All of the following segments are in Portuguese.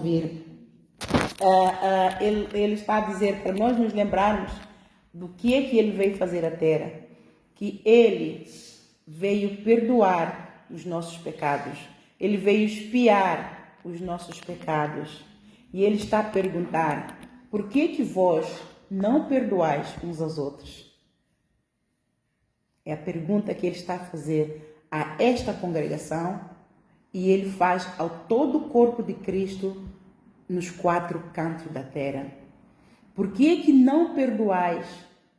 Vir. Ele está a dizer para nós nos lembrarmos do que é que ele veio fazer à terra, que ele veio perdoar os nossos pecados, ele veio expiar os nossos pecados, e ele está a perguntar: por que vós não perdoais uns aos outros? É a pergunta que ele está a fazer a esta congregação, e ele faz ao todo o corpo de Cristo nos quatro cantos da terra. Por que não perdoais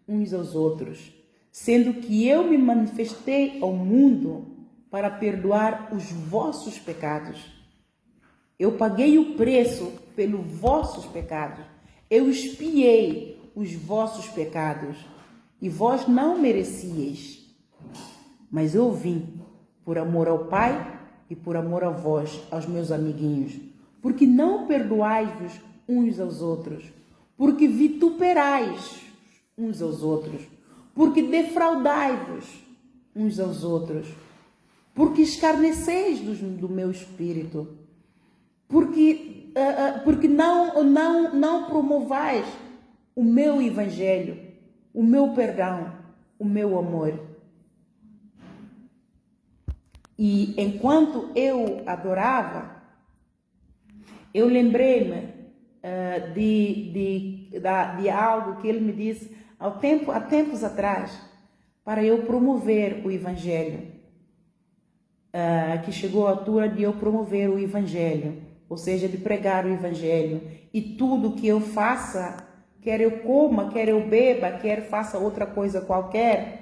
uns aos outros, sendo que eu me manifestei ao mundo para perdoar os vossos pecados? Eu paguei o preço pelos vossos pecados, eu expiei os vossos pecados, e vós não merecieis, mas eu vim por amor ao Pai e por amor a vós, aos meus amiguinhos, porque não perdoais-vos uns aos outros, porque vituperais uns aos outros, porque defraudai-vos uns aos outros, porque escarneceis do meu espírito, porque não promovais o meu evangelho, o meu perdão, o meu amor. E enquanto eu adorava, eu lembrei-me de algo que ele me disse há tempos atrás, para eu promover o Evangelho, que chegou a altura de eu promover o Evangelho, ou seja, de pregar o Evangelho. E tudo que eu faça, quer eu coma, quer eu beba, quer faça outra coisa qualquer,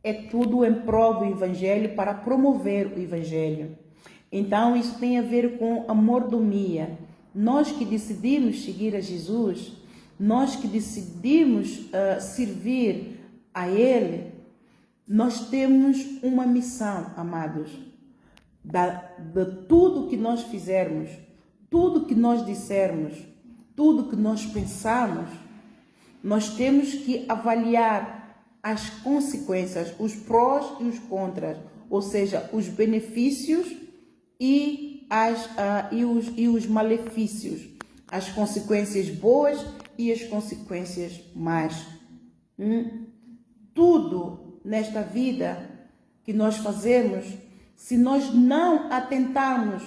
é tudo em prol do Evangelho, para promover o Evangelho. Então, isso tem a ver com a mordomia. Nós que decidimos seguir a Jesus, nós que decidimos servir a Ele, nós temos uma missão, amados, de tudo que nós fizermos, tudo que nós dissermos, tudo que nós pensamos, nós temos que avaliar as consequências, os prós e os contras, ou seja, os benefícios e os malefícios, as consequências boas e as consequências más. Tudo nesta vida que nós fazemos, se nós não atentarmos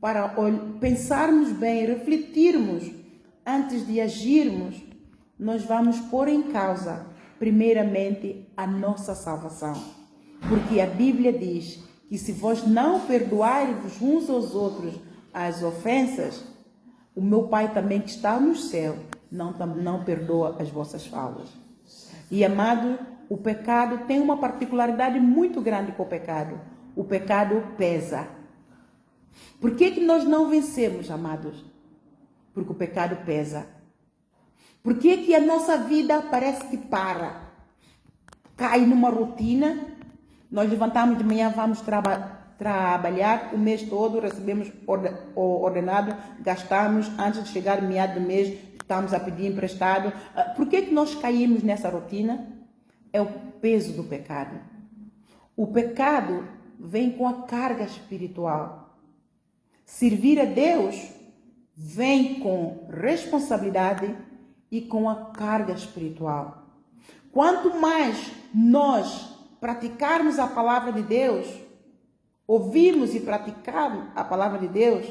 para pensarmos bem, refletirmos antes de agirmos, nós vamos pôr em causa, primeiramente, a nossa salvação. Porque a Bíblia diz que se vós não perdoarem-vos uns aos outros as ofensas, o meu Pai também que está no céu não perdoa as vossas faltas. E, amado, o pecado tem uma particularidade muito grande com o pecado. O pecado pesa. Por que nós não vencemos, amados? Porque o pecado pesa. Por que a nossa vida parece que para? Cai numa rotina. Nós levantamos de manhã, vamos trabalhar o mês todo, recebemos o ordenado, gastamos, antes de chegar no meado do mês, estamos a pedir emprestado. Por que nós caímos nessa rotina? É o peso do pecado. O pecado vem com a carga espiritual. Servir a Deus vem com responsabilidade e com a carga espiritual. Quanto mais nós praticarmos a palavra de Deus, ouvirmos e praticarmos a palavra de Deus,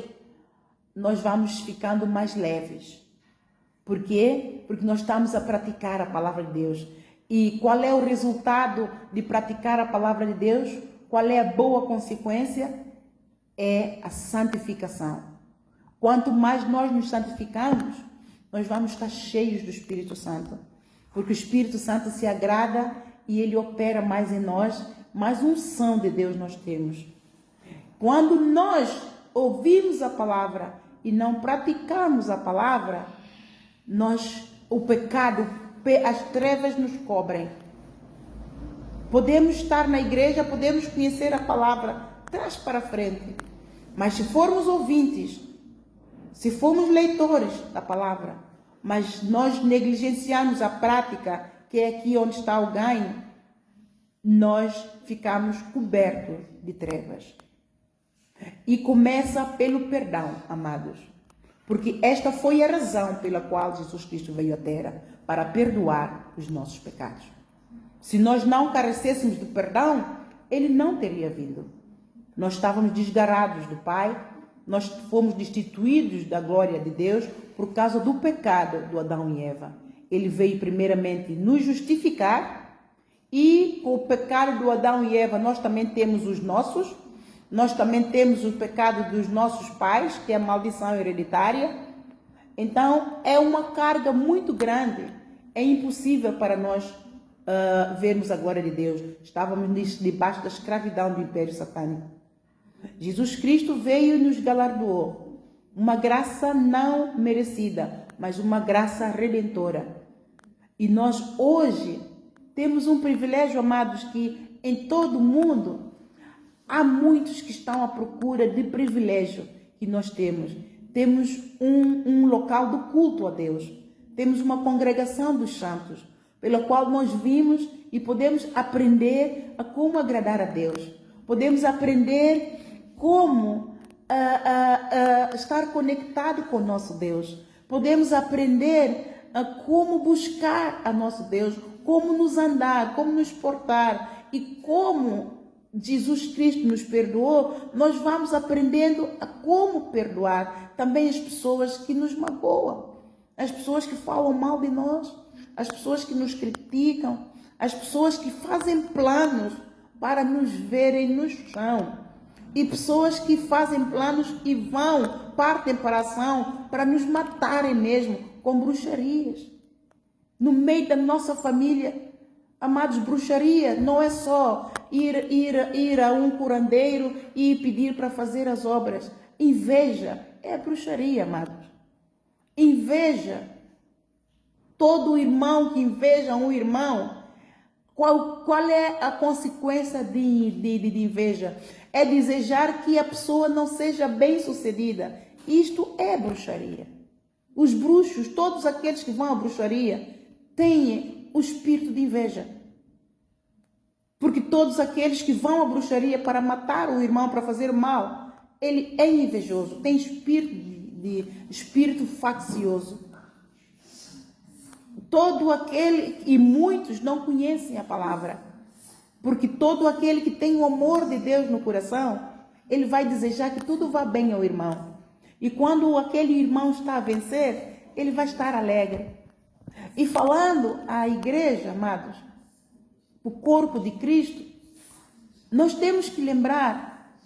nós vamos ficando mais leves. Por quê? Porque nós estamos a praticar a palavra de Deus. E qual é o resultado de praticar a palavra de Deus? Qual é a boa consequência? É a santificação. Quanto mais nós nos santificamos, nós vamos estar cheios do Espírito Santo. Porque o Espírito Santo se agrada e ele opera mais em nós, mais unção de Deus nós temos. Quando nós ouvimos a palavra e não praticamos a palavra, o pecado, as trevas nos cobrem. Podemos estar na igreja, podemos conhecer a palavra trás para frente, mas se formos ouvintes, se formos leitores da palavra, mas nós negligenciamos a prática, que é aqui onde está o ganho, nós ficamos cobertos de trevas. E começa pelo perdão, amados. Porque esta foi a razão pela qual Jesus Cristo veio à Terra, para perdoar os nossos pecados. Se nós não carecêssemos de perdão, Ele não teria vindo. Nós estávamos desgarrados do Pai, nós fomos destituídos da glória de Deus por causa do pecado do Adão e Eva. Ele veio primeiramente nos justificar e com o pecado do Adão e Eva nós também temos os nossos. Nós também temos o pecado dos nossos pais, que é a maldição hereditária. Então, é uma carga muito grande. É impossível para nós vermos a glória de Deus. Estávamos debaixo da escravidão do império satânico. Jesus Cristo veio e nos galardoou. Uma graça não merecida, mas uma graça redentora. E nós hoje temos um privilégio, amados, que em todo o mundo há muitos que estão à procura de privilégio que nós temos. Temos um local do culto a Deus. Temos uma congregação dos santos, pela qual nós vimos e podemos aprender a como agradar a Deus. Podemos aprender como estar conectado com o nosso Deus. Podemos aprender a como buscar a nosso Deus, como nos andar, como nos portar e como Jesus Cristo nos perdoou, nós vamos aprendendo a como perdoar também as pessoas que nos magoam, as pessoas que falam mal de nós, as pessoas que nos criticam, as pessoas que fazem planos para nos verem no chão e pessoas que fazem planos e partem para a ação para nos matarem mesmo com bruxarias. No meio da nossa família, amados, bruxaria não é só ir a um curandeiro e pedir para fazer as obras. Inveja é bruxaria, amados. Inveja. Todo irmão que inveja um irmão, qual é a consequência de inveja? É desejar que a pessoa não seja bem-sucedida. Isto é bruxaria. Os bruxos, todos aqueles que vão à bruxaria, têm o espírito de inveja. Porque todos aqueles que vão à bruxaria para matar o irmão, para fazer o mal, ele é invejoso, tem espírito faccioso. Todo aquele, e muitos não conhecem a palavra, porque todo aquele que tem o amor de Deus no coração, ele vai desejar que tudo vá bem ao irmão. E quando aquele irmão está a vencer, ele vai estar alegre. E falando à igreja, amados, o corpo de Cristo, nós temos que lembrar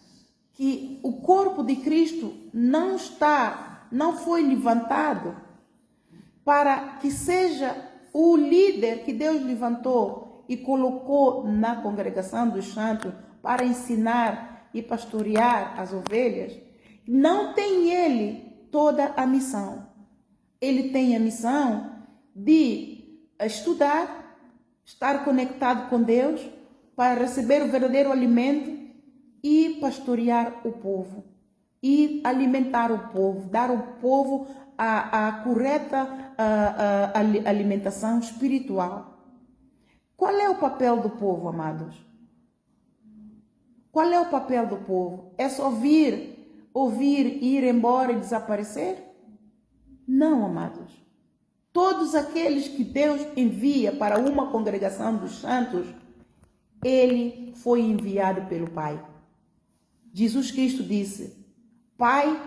que o corpo de Cristo não foi levantado para que seja o líder que Deus levantou e colocou na congregação dos santos para ensinar e pastorear as ovelhas. Não tem ele toda a missão. Ele tem a missão de estudar, estar conectado com Deus para receber o verdadeiro alimento e pastorear o povo e alimentar o povo, dar ao povo a correta alimentação espiritual. Qual é o papel do povo, amados? Qual é o papel do povo? É só ouvir, ir embora e desaparecer? Não, amados. Todos aqueles que Deus envia para uma congregação dos santos, ele foi enviado pelo Pai. Jesus Cristo disse: Pai,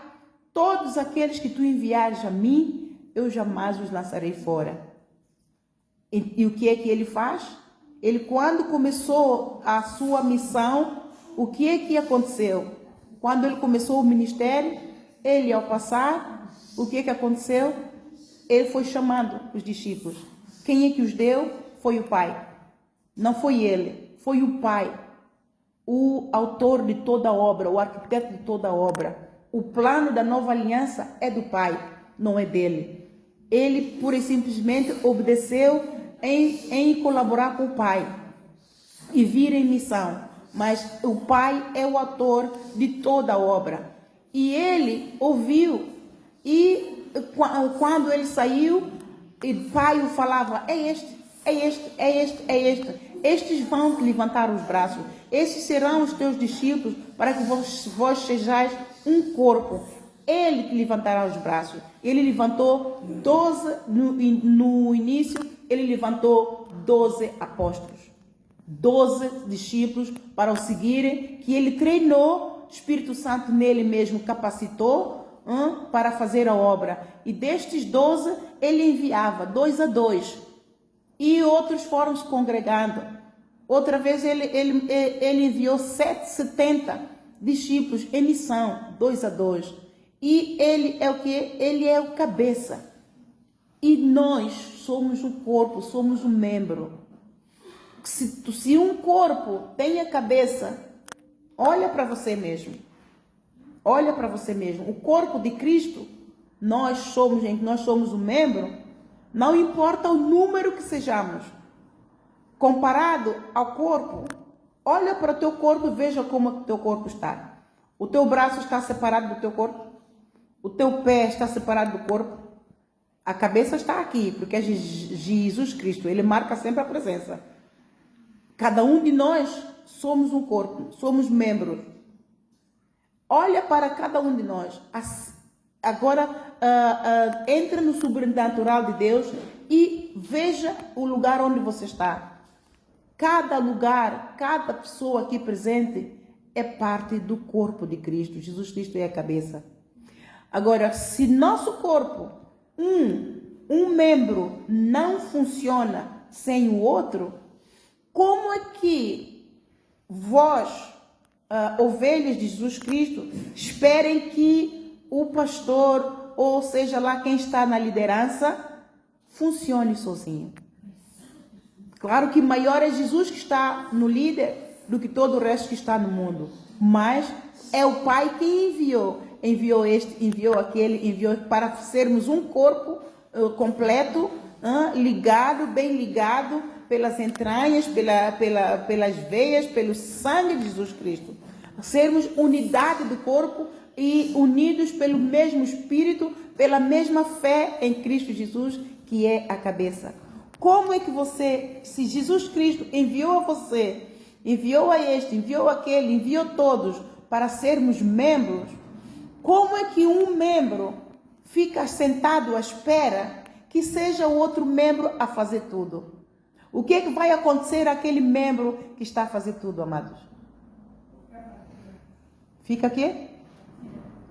todos aqueles que tu enviares a mim, eu jamais os lançarei fora. E o que é que ele faz? Ele, quando começou a sua missão, o que é que aconteceu? Quando ele começou o ministério, ele, ao passar, o que é que aconteceu? Ele foi chamando os discípulos. Quem é que os deu? Foi o Pai. Não foi ele, foi o Pai. O autor de toda a obra, o arquiteto de toda a obra. O plano da nova aliança é do Pai, não é dele. Ele, pura e simplesmente, obedeceu em colaborar com o Pai e vir em missão. Mas o Pai é o autor de toda a obra. E ele ouviu. E quando ele saiu, o Pai o falava: é este, é este, é este, é este. Estes vão levantar os braços. Estes serão os teus discípulos, para que vós sejais um corpo. Ele que levantará os braços. Ele levantou 12, no início, ele levantou 12 apóstolos. 12 discípulos para o seguirem, que ele treinou, Espírito Santo nele mesmo capacitou para fazer a obra. E destes 12, ele enviava 2 a 2. E outros foram se congregando. Outra vez ele enviou 70 discípulos em missão, 2 a 2. E ele é o que? Ele é o cabeça. E nós somos o corpo, somos o membro. Se um corpo tem a cabeça, olha para você mesmo. Olha para você mesmo. O corpo de Cristo, nós somos, gente, nós somos o membro, não importa o número que sejamos. Comparado ao corpo, olha para o teu corpo e veja como o teu corpo está. O teu braço está separado do teu corpo? O teu pé está separado do corpo? A cabeça está aqui, porque é Jesus Cristo, ele marca sempre a presença. Cada um de nós somos um corpo, somos membros. Olha para cada um de nós. Agora, entra no sobrenatural de Deus e veja o lugar onde você está. Cada lugar, cada pessoa aqui presente é parte do corpo de Cristo. Jesus Cristo é a cabeça. Agora, se nosso corpo, um membro não funciona sem o outro, como é que vós, ovelhas de Jesus Cristo, esperem que o pastor, ou seja lá quem está na liderança, funcione sozinho? Claro que maior é Jesus que está no líder do que todo o resto que está no mundo. Mas é o Pai que enviou. Enviou este, enviou aquele, enviou para sermos um corpo completo, ligado, bem ligado, pelas entranhas, pelas veias, pelo sangue de Jesus Cristo. Sermos unidade do corpo e unidos pelo mesmo Espírito, pela mesma fé em Cristo Jesus, que é a cabeça. Como é que você, se Jesus Cristo enviou a você, enviou a este, enviou aquele, enviou todos para sermos membros, como é que um membro fica sentado à espera que seja o outro membro a fazer tudo? O que é que vai acontecer àquele membro que está a fazer tudo, amados? Fica quê?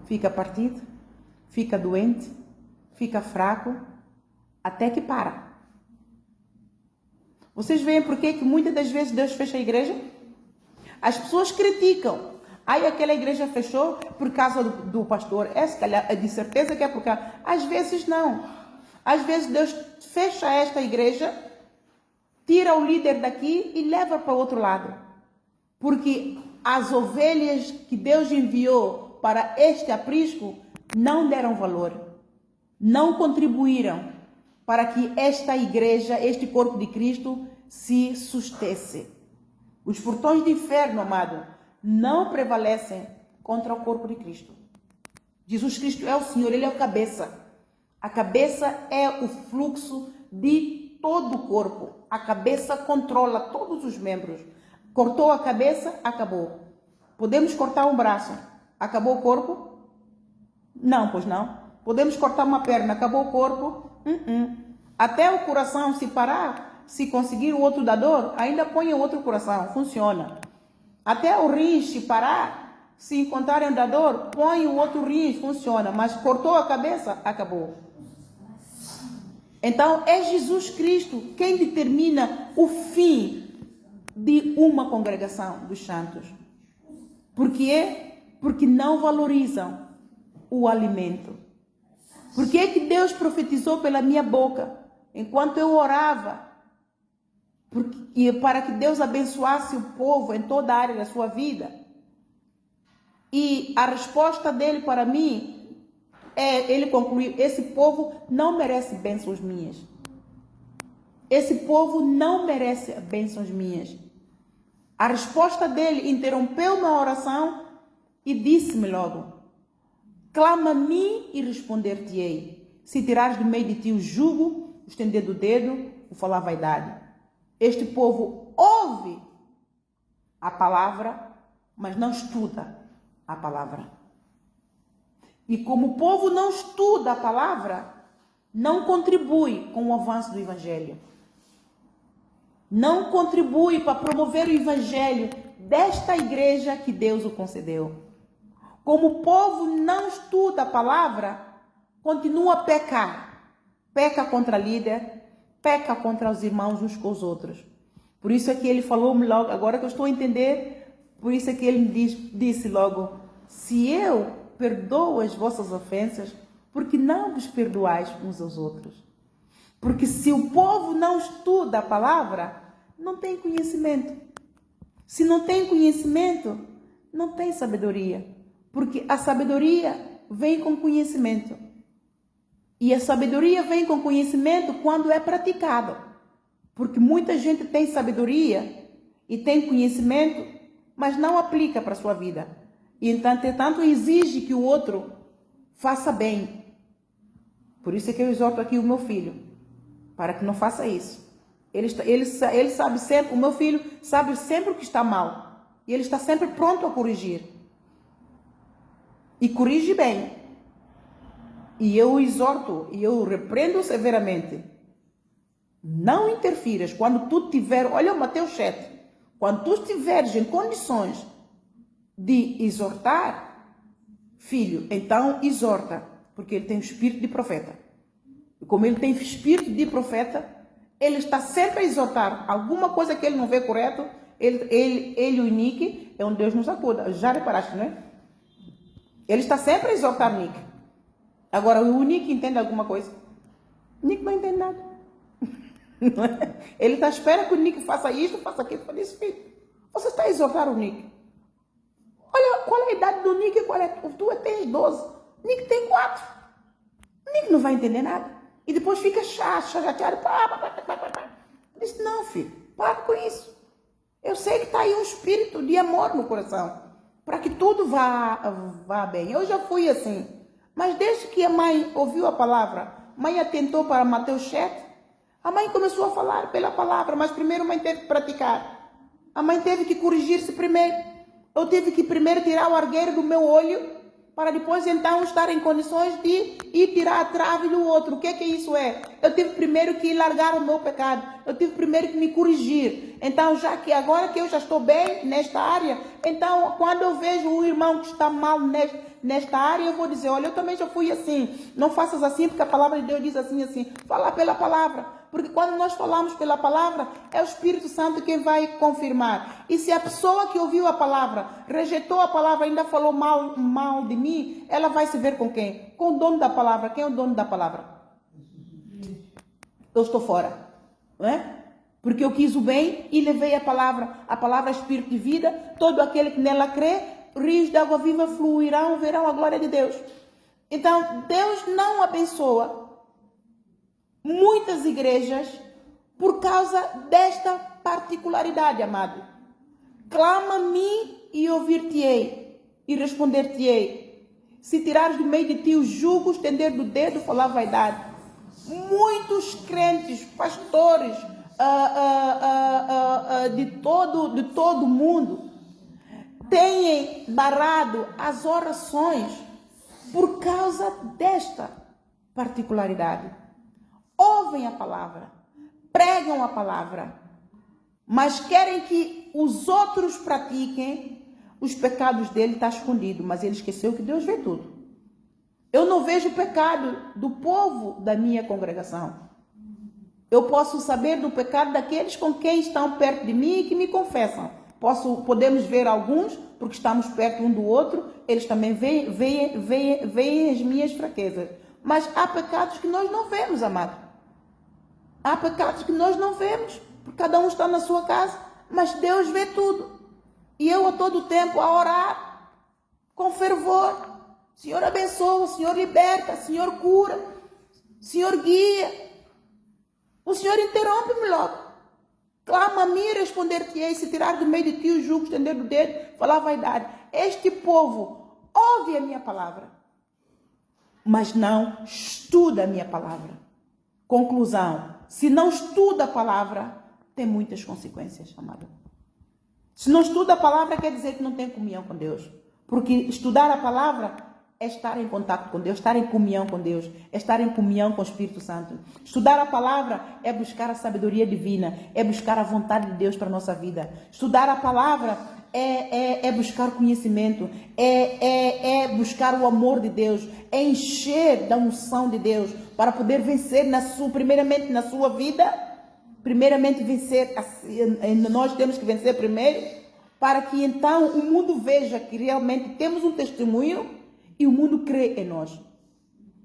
Fica partido, fica doente, fica fraco, até que para. Vocês veem por que muitas das vezes Deus fecha a igreja? As pessoas criticam. Aí aquela igreja fechou por causa do pastor. É de certeza que é por causa. Às vezes não. Às vezes Deus fecha esta igreja, tira o líder daqui e leva para o outro lado. Porque as ovelhas que Deus enviou para este aprisco não deram valor. Não contribuíram para que esta igreja, este corpo de Cristo, se sustesse. Os portões do inferno, amado, não prevalecem contra o corpo de Cristo. Jesus Cristo é o Senhor, Ele é o cabeça. A cabeça é o fluxo de todo o corpo. A cabeça controla todos os membros. Cortou a cabeça, acabou. Podemos cortar um braço, acabou o corpo? Não, pois não. Podemos cortar uma perna, acabou o corpo? Até o coração se parar, se conseguir o outro dador, ainda põe o outro coração, funciona. Até o rins se parar, se encontrarem um dador, põe o outro rins, funciona. Mas cortou a cabeça, acabou. Então é Jesus Cristo quem determina o fim de uma congregação dos santos. Por quê? Porque não valorizam o alimento. Por que que Deus profetizou pela minha boca enquanto eu orava? E para que Deus abençoasse o povo em toda a área da sua vida. E a resposta dele para mim ele concluiu: esse povo não merece bênçãos minhas. Esse povo não merece bênçãos minhas. A resposta dele interrompeu uma oração e disse-me logo: clama a mim e responder-te-ei. Se tirares do meio de ti o jugo, o estender do dedo, o falar vaidade. Este povo ouve a palavra, mas não estuda a palavra. E como o povo não estuda a palavra, não contribui com o avanço do evangelho. Não contribui para promover o evangelho desta igreja que Deus o concedeu. Como o povo não estuda a palavra, continua a pecar. Peca contra a líder, peca contra os irmãos uns com os outros. Por isso é que ele falou logo, agora que eu estou a entender, por isso é que ele disse logo, se eu perdoo as vossas ofensas, porque não vos perdoais uns aos outros? Porque se o povo não estuda a palavra, não tem conhecimento. Se não tem conhecimento, não tem sabedoria. Porque a sabedoria vem com conhecimento. E a sabedoria vem com conhecimento quando é praticado. Porque muita gente tem sabedoria e tem conhecimento, mas não aplica para a sua vida. E tanto exige que o outro faça bem. Por isso é que eu exorto aqui o meu filho, para que não faça isso. Ele sabe sempre, o meu filho sabe sempre o que está mal. E ele está sempre pronto a corrigir. E corrige bem. E eu o exorto, e eu o repreendo severamente. Não interfiras. Quando tu tiver, olha o Mateus 7, quando tu estiveres em condições de exortar, filho, então exorta, porque ele tem o espírito de profeta. E como ele tem espírito de profeta, ele está sempre a exortar. Alguma coisa que ele não vê correto, ele o Nick, é onde Deus nos acuda. Já reparaste, não é? Ele está sempre a exortar o Nick. Agora, o Nick entende alguma coisa? O Nick não entende nada. Não é? Ele está à espera que o Nick faça isto, faça aquilo. Fala isso, filho. Você está a exortar o Nick. Olha, qual é a idade do Nick? Tu tens 12. O Nick tem 4. O Nick não vai entender nada. E depois fica chateado. Disse, não, filho, para com isso. Eu sei que está aí um espírito de amor no coração, para que tudo vá bem. Eu já fui assim. Mas desde que a mãe ouviu a palavra, a mãe atentou para Mateus 7, a mãe começou a falar pela palavra, mas primeiro a mãe teve que praticar. A mãe teve que corrigir-se primeiro. Eu tive que primeiro tirar o argueiro do meu olho, para depois então estar em condições de ir tirar a trave do outro. O que isso é? Eu tive primeiro que largar o meu pecado. Eu tive primeiro que me corrigir. Então, já que agora que eu já estou bem nesta área, então quando eu vejo um irmão que está mal nesta área, eu vou dizer, olha, eu também já fui assim. Não faças assim, porque a palavra de Deus diz assim. Fala pela palavra. Porque quando nós falamos pela palavra, é o Espírito Santo quem vai confirmar. E se a pessoa que ouviu a palavra, rejeitou a palavra, ainda falou mal de mim, ela vai se ver com quem? Com o dono da palavra. Quem é o dono da palavra? Eu estou fora. Não é? Porque eu quis o bem e levei a palavra é Espírito de vida. Todo aquele que nela crê, rios de água viva fluirão, verão a glória de Deus. Então, Deus não abençoa muitas igrejas por causa desta particularidade, amado. Clama-me e ouvir-te-ei e responder-te-ei. Se tirares do meio de ti os julgos, estender do dedo, falar vaidade. Muitos crentes, pastores de todo o mundo têm barrado as orações por causa desta particularidade. Ouvem a palavra, pregam a palavra, mas querem que os outros pratiquem os pecados dele, está escondido, mas ele esqueceu que Deus vê tudo. Eu não vejo o pecado do povo da minha congregação. Eu posso saber do pecado daqueles com quem estão perto de mim e que me confessam. Podemos ver alguns, porque estamos perto um do outro, eles também veem as minhas fraquezas. Mas há pecados que nós não vemos, amado. Há pecados que nós não vemos, porque cada um está na sua casa, mas Deus vê tudo. E eu a todo tempo a orar com fervor. Senhor abençoa, Senhor liberta, Senhor cura, Senhor guia. O Senhor interrompe-me logo. Clama-me e responder-te-ei, se tirar do meio de ti o jugo, estender do dedo, falar vaidade. Este povo ouve a minha palavra, mas não estuda a minha palavra. Conclusão, se não estuda a palavra, tem muitas consequências, amado. Se não estuda a palavra, quer dizer que não tem comunhão com Deus. Porque estudar a palavra é estar em contato com Deus, estar em comunhão com Deus, é estar em comunhão com o Espírito Santo. Estudar a palavra é buscar a sabedoria divina, é buscar a vontade de Deus para a nossa vida. Estudar a palavra é buscar conhecimento, é buscar o amor de Deus, é encher da unção de Deus para poder vencer primeiramente na sua vida, primeiramente vencer, nós temos que vencer primeiro, para que então o mundo veja que realmente temos um testemunho e o mundo crê em nós.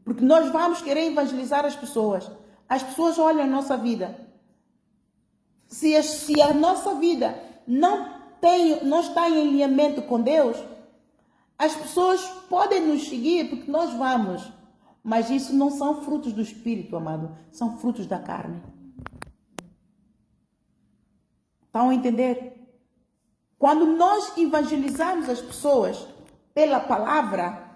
Porque nós vamos querer evangelizar as pessoas. As pessoas olham a nossa vida. Se a nossa vida não está em alinhamento com Deus, as pessoas podem nos seguir porque nós vamos. Mas isso não são frutos do Espírito, amado. São frutos da carne. Estão a entender? Quando nós evangelizamos as pessoas pela palavra,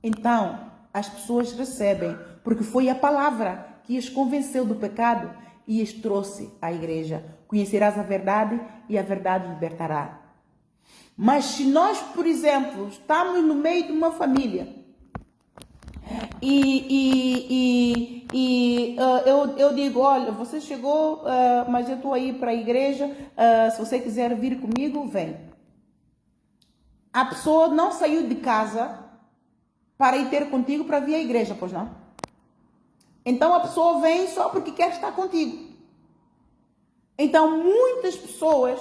então as pessoas recebem, porque foi a palavra que as convenceu do pecado e as trouxe à igreja. Conhecerás a verdade e a verdade libertará. Mas se nós, por exemplo, estamos no meio de uma família eu digo, olha, você chegou, mas eu estou aí para a igreja, se você quiser vir comigo, vem. A pessoa não saiu de casa para ir ter contigo para vir à igreja, pois não? Então a pessoa vem só porque quer estar contigo. Então muitas pessoas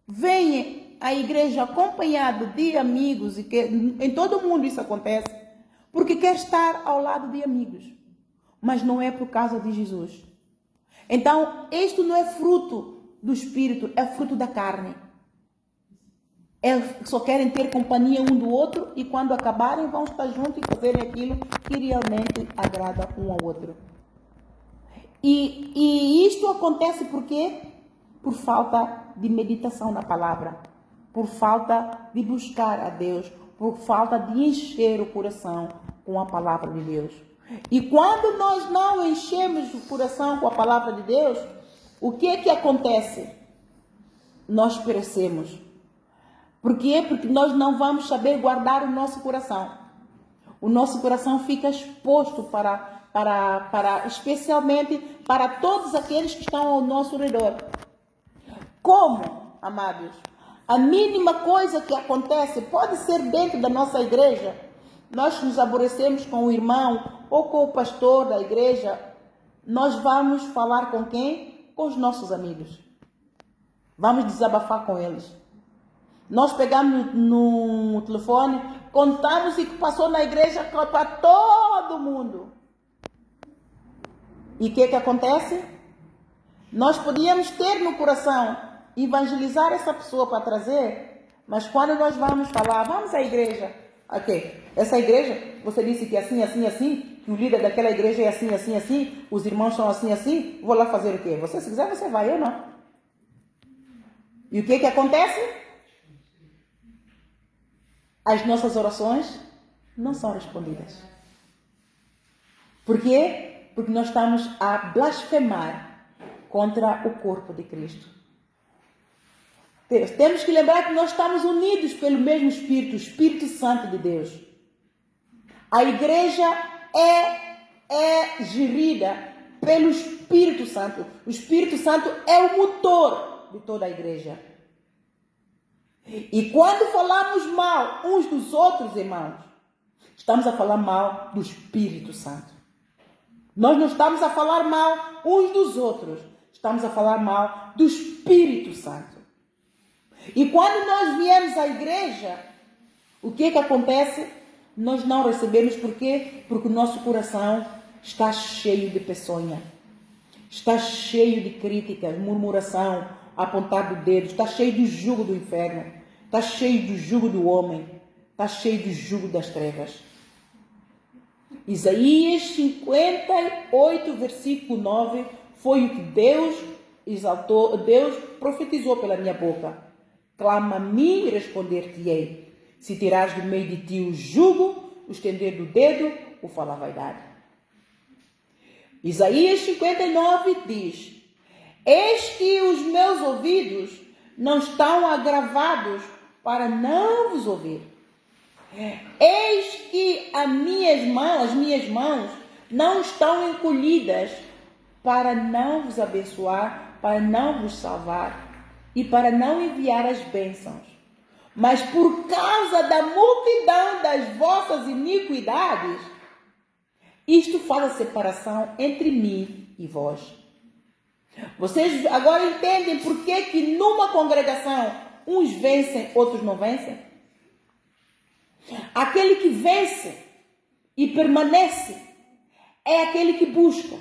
vêm à igreja acompanhado de amigos, e que em todo mundo isso acontece, porque quer estar ao lado de amigos, mas não é por causa de Jesus. Então, isto não é fruto do Espírito, é fruto da carne. Só querem ter companhia um do outro e quando acabarem vão estar juntos e fazerem aquilo que realmente agrada um ao outro. E isto acontece por quê? Por falta de meditação na palavra, por falta de buscar a Deus, por falta de encher o coração com a palavra de Deus. E quando nós não enchemos o coração com a palavra de Deus, o que é que acontece? Nós perecemos. Por quê? Porque nós não vamos saber guardar o nosso coração. O nosso coração fica exposto especialmente para todos aqueles que estão ao nosso redor. Como, amados? A mínima coisa que acontece, pode ser dentro da nossa igreja, nós nos aborrecemos com o irmão ou com o pastor da igreja, nós vamos falar com quem? Com os nossos amigos. Vamos desabafar com eles. Nós pegamos no telefone, contamos o que passou na igreja para todo mundo. E o que acontece? Nós podíamos ter no coração evangelizar essa pessoa para trazer, mas quando nós vamos falar, vamos à igreja, ok, essa igreja, você disse que é assim, assim, assim, que o líder daquela igreja é assim, assim, assim, os irmãos são assim, assim, vou lá fazer o quê? Você, se quiser, você vai, eu não. E o que acontece? As nossas orações não são respondidas. Por quê? Porque nós estamos a blasfemar contra o corpo de Cristo. Temos que lembrar que nós estamos unidos pelo mesmo Espírito, o Espírito Santo de Deus. A igreja é gerida pelo Espírito Santo. O Espírito Santo é o motor de toda a igreja. E quando falamos mal uns dos outros, irmãos, estamos a falar mal do Espírito Santo. Nós não estamos a falar mal uns dos outros, estamos a falar mal do Espírito Santo. E quando nós viemos à igreja, o que acontece? Nós não recebemos, por quê? Porque o nosso coração está cheio de peçonha, está cheio de críticas, murmuração, apontar do dedo, está cheio do jugo do inferno, está cheio do jugo do homem, está cheio do jugo das trevas. Isaías 58, versículo 9, foi o que Deus exaltou, Deus profetizou pela minha boca. Clama a mim e responder-te-ei. Se tirares do meio de ti o jugo, o estender do dedo, o falar vaidade. Isaías 59 diz: eis que os meus ouvidos não estão agravados para não vos ouvir, Eis que as minhas mãos não estão encolhidas para não vos abençoar, para não vos salvar e para não enviar as bênçãos. Mas por causa da multidão das vossas iniquidades, isto faz a separação entre mim e vós. Vocês agora entendem por que numa congregação uns vencem, outros não vencem? Aquele que vence e permanece é aquele que busca,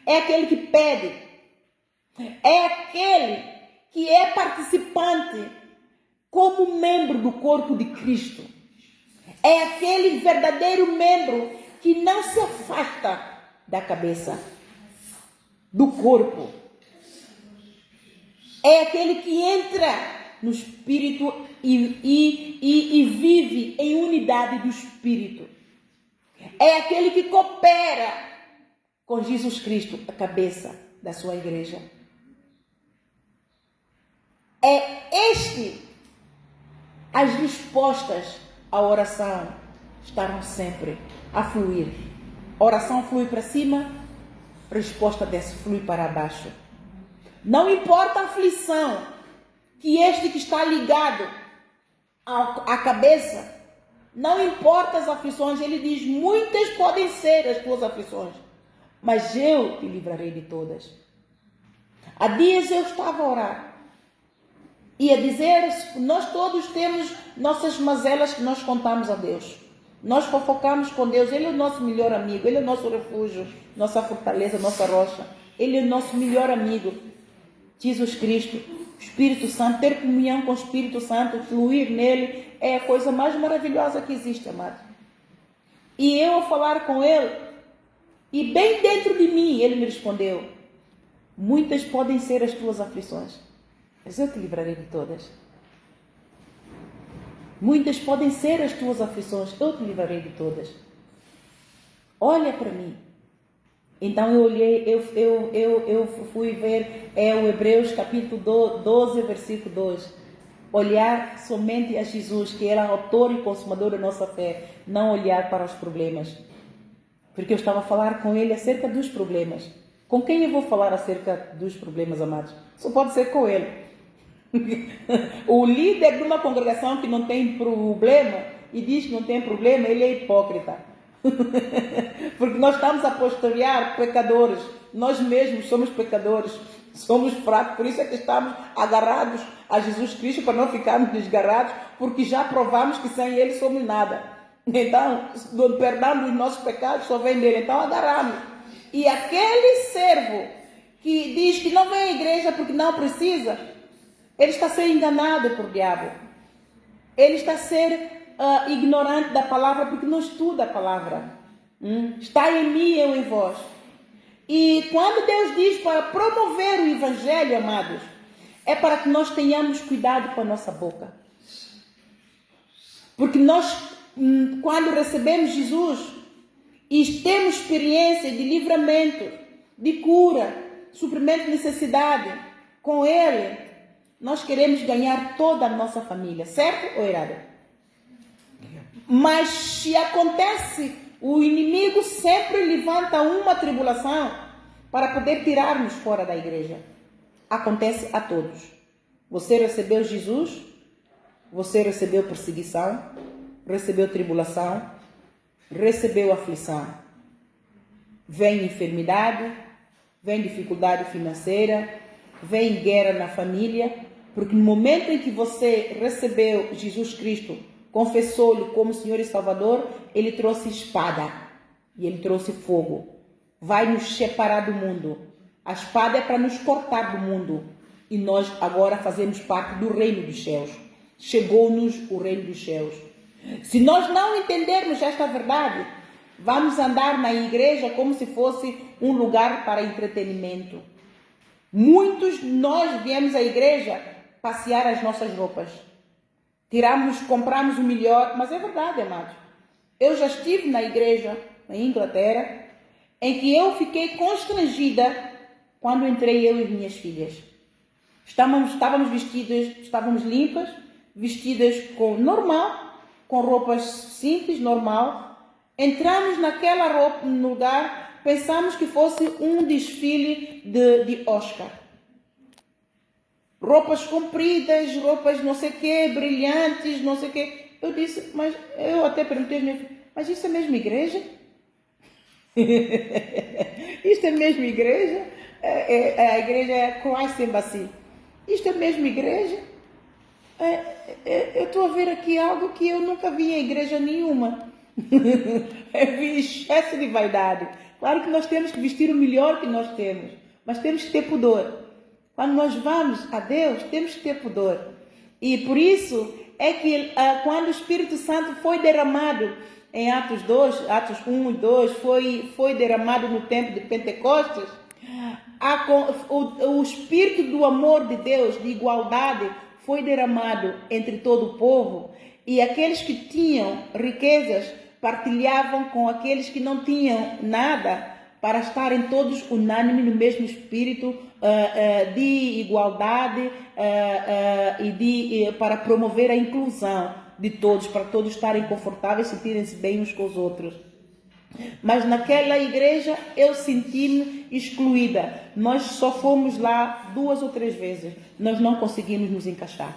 é aquele que pede, é aquele que é participante como membro do corpo de Cristo. É aquele verdadeiro membro que não se afasta da cabeça, do corpo. É aquele que entra no Espírito e vive em unidade do Espírito. É aquele que coopera com Jesus Cristo, a cabeça da sua igreja. É as respostas à oração estarão sempre a fluir. A oração flui para cima, a resposta desce flui para baixo. Não importa a aflição que este que está ligado à cabeça, não importa as aflições, ele diz, muitas podem ser as tuas aflições, mas eu te livrarei de todas. Há dias eu estava a orar e a dizer, nós todos temos nossas mazelas que nós contamos a Deus. Nós fofocamos com Deus, Ele é o nosso melhor amigo, Ele é o nosso refúgio, nossa fortaleza, nossa rocha. Ele é o nosso melhor amigo, Jesus Cristo, Espírito Santo. Ter comunhão com o Espírito Santo, fluir nele, é a coisa mais maravilhosa que existe, amado. E eu a falar com Ele, e bem dentro de mim, Ele me respondeu, muitas podem ser as tuas aflições, mas eu te livrarei de todas. Muitas podem ser as tuas aflições, eu te livrarei de todas. Olha para mim. Então eu olhei, eu fui ver, o Hebreus capítulo 12, versículo 2. Olhar somente a Jesus, que era autor e consumador da nossa fé, não olhar para os problemas. Porque eu estava a falar com ele acerca dos problemas. Com quem eu vou falar acerca dos problemas, amados? Só pode ser com ele. O líder de uma congregação que não tem problema e diz que não tem problema, ele é hipócrita. Porque nós estamos a pastorear pecadores, nós mesmos somos pecadores, somos fracos, por isso é que estamos agarrados a Jesus Cristo, para não ficarmos desgarrados, porque já provamos que sem Ele somos nada. Então, o perdão dos nossos pecados só vem dele, então agarramos. E aquele servo que diz que não vem à igreja porque não precisa, ele está sendo enganado por diabo. Ele está a ser ignorante da palavra porque não estuda a palavra. Está em mim e eu em vós. E quando Deus diz para promover o evangelho, amados, é para que nós tenhamos cuidado com a nossa boca. Porque nós, quando recebemos Jesus e temos experiência de livramento, de cura, suprimento de necessidade com Ele, nós queremos ganhar toda a nossa família, certo ou errado? Mas se acontece, o inimigo sempre levanta uma tribulação para poder tirar-nos fora da igreja. Acontece a todos. Você recebeu Jesus, você recebeu perseguição, recebeu tribulação, recebeu aflição. Vem enfermidade, vem dificuldade financeira, vem guerra na família, porque no momento em que você recebeu Jesus Cristo, confessou-lhe como Senhor e Salvador, Ele trouxe espada e Ele trouxe fogo. Vai nos separar do mundo. A espada é para nos cortar do mundo. E nós agora fazemos parte do reino dos céus. Chegou-nos o reino dos céus. Se nós não entendermos esta verdade, vamos andar na igreja como se fosse um lugar para entretenimento. Muitos nós viemos à igreja passear as nossas roupas. Compramos o melhor, mas é verdade, amados. Eu já estive na igreja, na Inglaterra, em que eu fiquei constrangida quando entrei eu e minhas filhas. Estávamos vestidas, estávamos limpas, vestidas com normal, com roupas simples, normal. Entramos naquela roupa, no lugar, pensamos que fosse um desfile de Oscar. Roupas compridas, roupas não sei o quê, brilhantes, não sei o quê. Eu disse, mas eu até perguntei aos meus filhos, mas isso é mesmo igreja? Isto é mesmo igreja? A igreja é Christ Embassy. Isto é mesmo igreja? Eu estou a ver aqui algo que eu nunca vi em igreja nenhuma. Eu vi excesso de vaidade. Claro que nós temos que vestir o melhor que nós temos, mas temos que ter pudor. Quando nós vamos a Deus, temos que ter pudor. E por isso é que quando o Espírito Santo foi derramado em Atos 2, Atos 1 e 2, foi derramado no tempo de Pentecostes, o Espírito do amor de Deus, de igualdade, foi derramado entre todo o povo, e aqueles que tinham riquezas partilhavam com aqueles que não tinham nada, para estarem todos unânimes no mesmo espírito de igualdade e para promover a inclusão de todos, para todos estarem confortáveis, sentirem-se bem uns com os outros. Mas naquela igreja eu senti-me excluída. Nós só fomos lá 2 ou 3 vezes. Nós não conseguimos nos encaixar.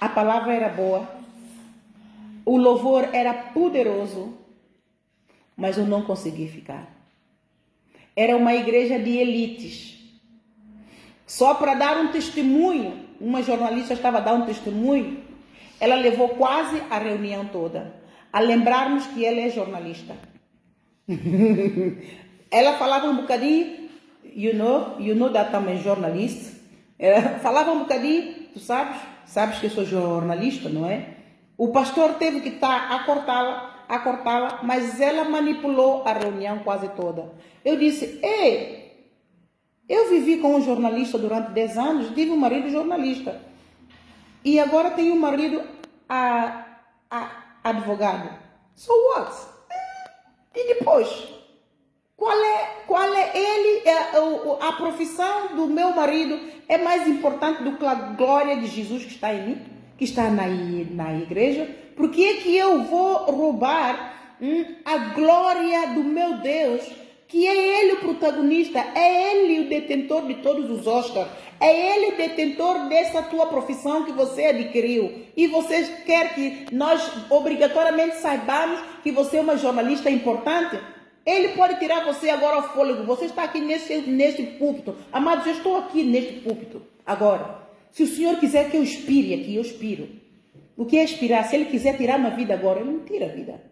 A palavra era boa, o louvor era poderoso, mas eu não consegui ficar. Era uma igreja de elites. Só para dar um testemunho, uma jornalista estava a dar um testemunho, ela levou quase a reunião toda a lembrarmos que ela é jornalista. Ela falava um bocadinho, you know that I'm a journalist. Ela falava um bocadinho, tu sabes que eu sou jornalista, não é? O pastor teve que estar a cortá-la, mas ela manipulou a reunião quase toda. Eu disse, eu vivi com um jornalista durante 10 anos, tive um marido jornalista. E agora tenho um marido advogado. So what? E depois? Qual é ele? A profissão do meu marido é mais importante do que a glória de Jesus que está em mim, que está na igreja? Por que é que eu vou roubar a glória do meu Deus, que é Ele o protagonista, é Ele o detentor de todos os Oscars, é Ele o detentor dessa tua profissão que você adquiriu, e você quer que nós obrigatoriamente saibamos que você é uma jornalista importante? Ele pode tirar você agora ao fôlego. Você está aqui neste púlpito. Amados, eu estou aqui neste púlpito agora. Se o Senhor quiser que eu expire aqui, eu expiro. O que é expirar? Se Ele quiser tirar uma vida agora, Ele não tira a vida.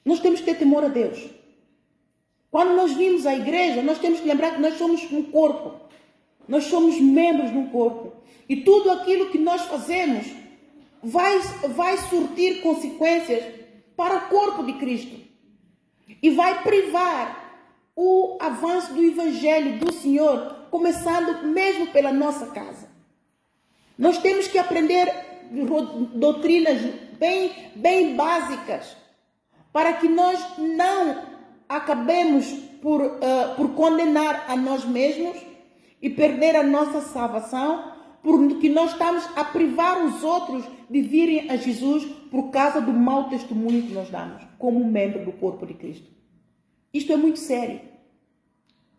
Nós temos que ter temor a Deus. Quando nós vimos a igreja, nós temos que lembrar que nós somos um corpo. Nós somos membros de um corpo. E tudo aquilo que nós fazemos vai surtir consequências para o corpo de Cristo. E vai privar o avanço do Evangelho do Senhor, começando mesmo pela nossa casa. Nós temos que aprender doutrinas bem básicas, para que nós não acabemos por condenar a nós mesmos e perder a nossa salvação, porque nós estamos a privar os outros de virem a Jesus por causa do mau testemunho que nós damos, como membro do corpo de Cristo. Isto é muito sério.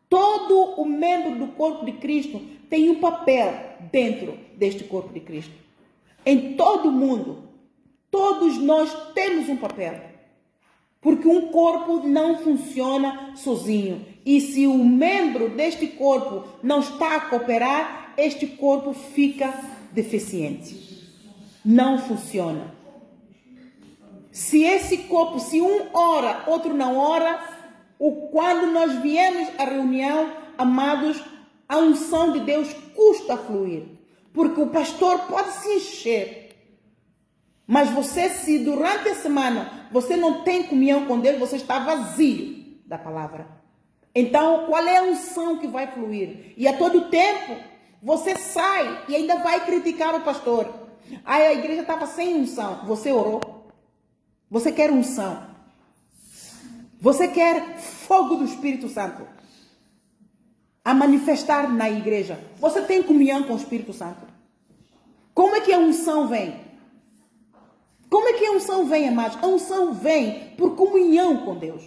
Todo o membro do corpo de Cristo tem um papel dentro deste corpo de Cristo. Em todo o mundo, todos nós temos um papel. Porque um corpo não funciona sozinho. E se o membro deste corpo não está a cooperar, este corpo fica deficiente. Não funciona. Se esse corpo, se um ora, outro não ora, quando nós viemos à reunião, amados, a unção de Deus custa a fluir. Porque o pastor pode se encher. Mas você, se durante a semana você não tem comunhão com Deus, você está vazio da palavra. Então, qual é a unção que vai fluir? E a todo tempo, você sai e ainda vai criticar o pastor. A igreja estava sem unção. Você orou? Você quer unção? Você quer fogo do Espírito Santo a manifestar na igreja? Você tem comunhão com o Espírito Santo? Como é que a unção vem? Como é que a unção vem, amados? A unção vem por comunhão com Deus,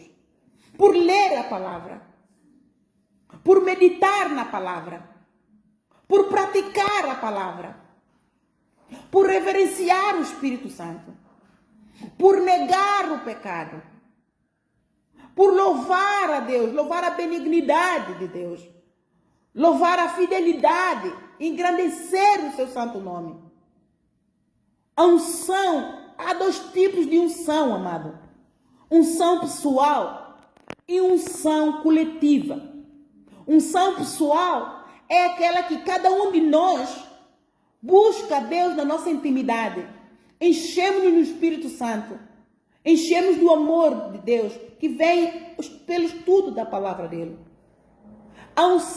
por ler a palavra, por meditar na palavra, por praticar a palavra, por reverenciar o Espírito Santo, por negar o pecado, por louvar a Deus, louvar a benignidade de Deus, louvar a fidelidade, engrandecer o seu santo nome. A unção, há dois tipos de unção, amado. Unção pessoal e unção coletiva. Unção pessoal é aquela que cada um de nós busca Deus na nossa intimidade. Enchemos-nos do Espírito Santo. Enchemos do amor de Deus, que vem pelo estudo da palavra dele. A unção